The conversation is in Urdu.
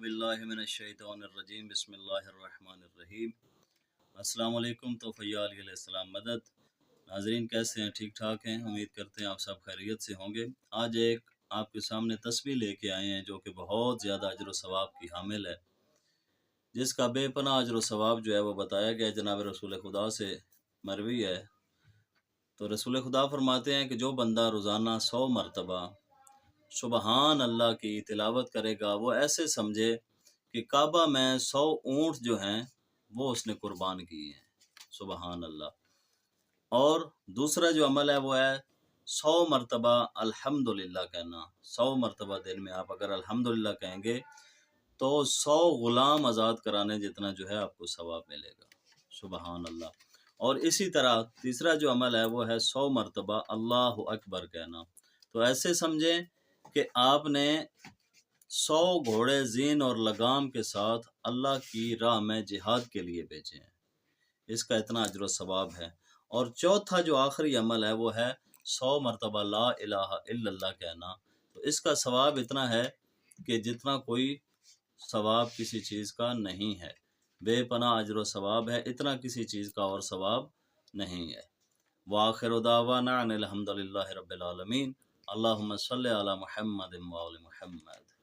باللہ من الشیطان الرجیم بسم اللہ الرحمن الرحیم۔ السلام علیکم۔ تو فیال علیہ السلام مدد۔ ناظرین کیسے ہیں؟ ٹھیک ٹھاک ہیں؟ امید کرتے ہیں آپ سب خیریت سے ہوں گے۔ آج ایک آپ کے سامنے تسبیح لے کے آئے ہیں جو کہ بہت زیادہ اجر و ثواب کی حامل ہے، جس کا بے پناہ اجر و ثواب جو ہے وہ بتایا گیا جناب رسول خدا سے مروی ہے۔ تو رسول خدا فرماتے ہیں کہ جو بندہ روزانہ 100 مرتبہ سبحان اللہ کی تلاوت کرے گا، وہ ایسے سمجھے کہ کعبہ میں 100 اونٹ جو ہیں وہ اس نے قربان کیے ہیں۔ سبحان اللہ۔ اور دوسرا جو عمل ہے وہ ہے 100 مرتبہ الحمدللہ کہنا۔ 100 مرتبہ دن میں آپ اگر الحمدللہ کہیں گے تو 100 غلام آزاد کرانے جتنا جو ہے آپ کو ثواب ملے گا۔ سبحان اللہ۔ اور اسی طرح تیسرا جو عمل ہے وہ ہے 100 مرتبہ اللہ اکبر کہنا۔ تو ایسے سمجھیں کہ آپ نے 100 گھوڑے زین اور لگام کے ساتھ اللہ کی راہ میں جہاد کے لیے بھیجے ہیں، اس کا اتنا اجر و ثواب ہے۔ اور چوتھا جو آخری عمل ہے وہ ہے 100 مرتبہ لا الہ الا اللہ کہنا۔ تو اس کا ثواب اتنا ہے کہ جتنا کوئی ثواب کسی چیز کا نہیں ہے، بے پناہ اجر و ثواب ہے، اتنا کسی چیز کا اور ثواب نہیں ہے۔ وآخر دعوانا ان الحمد للہ رب العالمین۔ اللہم صلی علی محمد و آل محمد۔